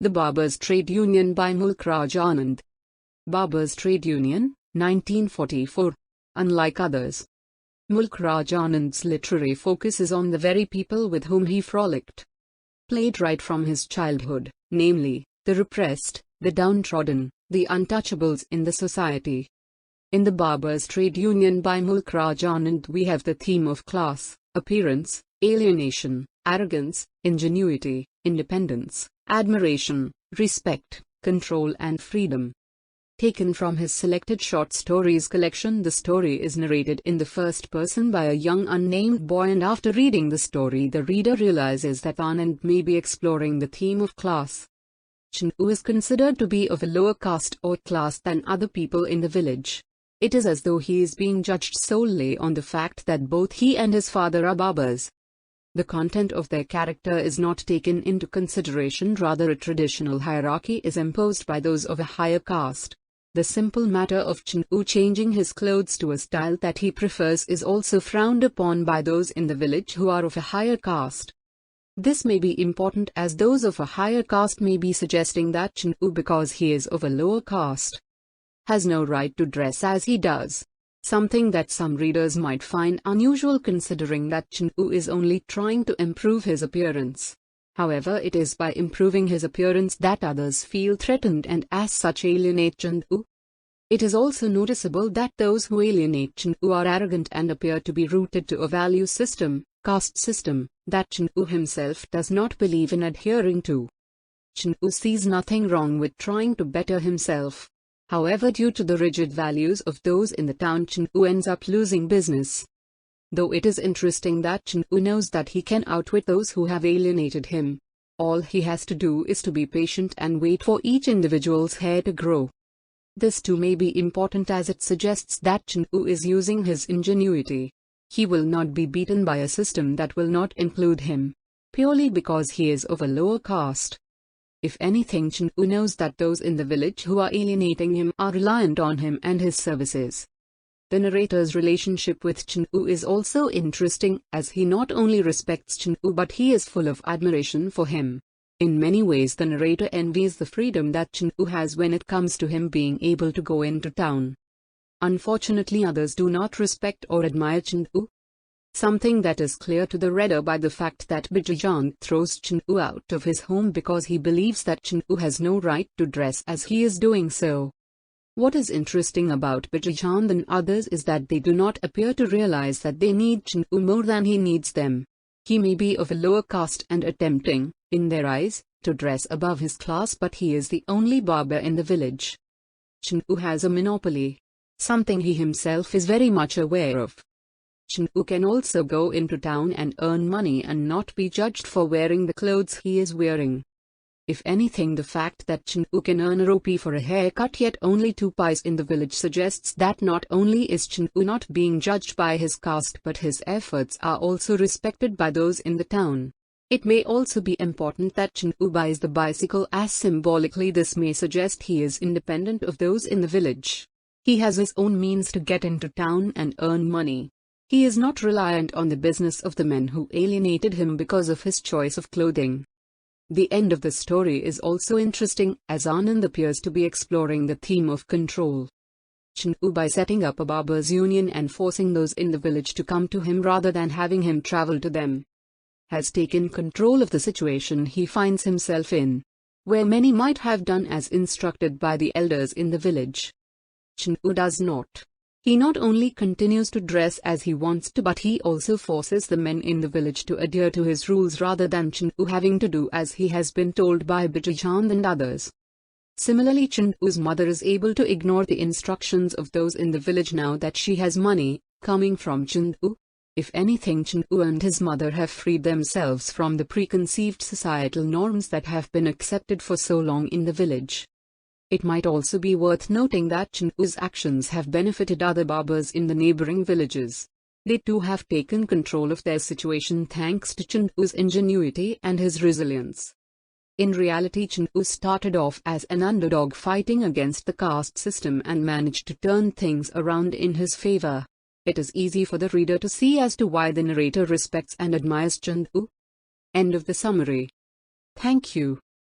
The Barbers Trade Union by Mulk Raj Anand. Barbers Trade Union, 1944. Unlike others, Mulk Raj Anand's literary focus is on the very people with whom he frolicked. Played right from his childhood, namely, the repressed, the downtrodden, the untouchables in the society. In the Barbers Trade Union by Mulk Raj Anand we have the theme of class, appearance, alienation, arrogance, ingenuity, independence, admiration, respect, control and freedom. Taken from his selected short stories collection, the story is narrated in the first person by a young unnamed boy, and after reading the story the reader realizes that Anand may be exploring the theme of class. Chandu is considered to be of a lower caste or class than other people in the village. It is as though he is being judged solely on the fact that both he and his father are barbers. The content of their character is not taken into consideration, rather a traditional hierarchy is imposed by those of a higher caste. The simple matter of Chandu changing his clothes to a style that he prefers is also frowned upon by those in the village who are of a higher caste. This may be important, as those of a higher caste may be suggesting that Chandu, because he is of a lower caste, has no right to dress as he does. Something that some readers might find unusual, considering that Chandu is only trying to improve his appearance. However, it is by improving his appearance that others feel threatened and as such alienate Chandu. It is also noticeable that those who alienate Chandu are arrogant and appear to be rooted to a value system, caste system, that Chandu himself does not believe in adhering to. Chandu sees nothing wrong with trying to better himself. However, due to the rigid values of those in the town, Chandu ends up losing business. Though it is interesting that Chandu knows that he can outwit those who have alienated him. All he has to do is to be patient and wait for each individual's hair to grow. This too may be important, as it suggests that Chandu is using his ingenuity. He will not be beaten by a system that will not include him, purely because he is of a lower caste. If anything, Chandu knows that those in the village who are alienating him are reliant on him and his services. The narrator's relationship with Chandu is also interesting, as he not only respects Chandu but he is full of admiration for him. In many ways the narrator envies the freedom that Chandu has when it comes to him being able to go into town. Unfortunately, others do not respect or admire Chandu. Something that is clear to the reader by the fact that Bijaychand throws Chandu out of his home because he believes that Chandu has no right to dress as he is doing so. What is interesting about Bijaychand and others is that they do not appear to realize that they need Chandu more than he needs them. He may be of a lower caste and attempting, in their eyes, to dress above his class, but he is the only barber in the village. Chandu has a monopoly, something he himself is very much aware of. Chandu can also go into town and earn money and not be judged for wearing the clothes he is wearing. If anything, the fact that Chandu can earn a rupee for a haircut yet only 2 pies in the village suggests that not only is Chandu not being judged by his caste but his efforts are also respected by those in the town. It may also be important that Chandu buys the bicycle, as symbolically this may suggest he is independent of those in the village. He has his own means to get into town and earn money. He is not reliant on the business of the men who alienated him because of his choice of clothing. The end of the story is also interesting, as Anand appears to be exploring the theme of control. Chandu, by setting up a barbers' union and forcing those in the village to come to him rather than having him travel to them, has taken control of the situation he finds himself in, where many might have done as instructed by the elders in the village. Chandu does not. He not only continues to dress as he wants to, but he also forces the men in the village to adhere to his rules rather than Chandu having to do as he has been told by Bijaychand and others. Similarly, Chandu's mother is able to ignore the instructions of those in the village now that she has money coming from Chandu. If anything, Chandu and his mother have freed themselves from the preconceived societal norms that have been accepted for so long in the village. It might also be worth noting that Chandu's actions have benefited other barbers in the neighboring villages. They too have taken control of their situation thanks to Chandu's ingenuity and his resilience. In reality, Chandu started off as an underdog fighting against the caste system and managed to turn things around in his favor. It is easy for the reader to see as to why the narrator respects and admires Chandu. End of the summary. Thank you.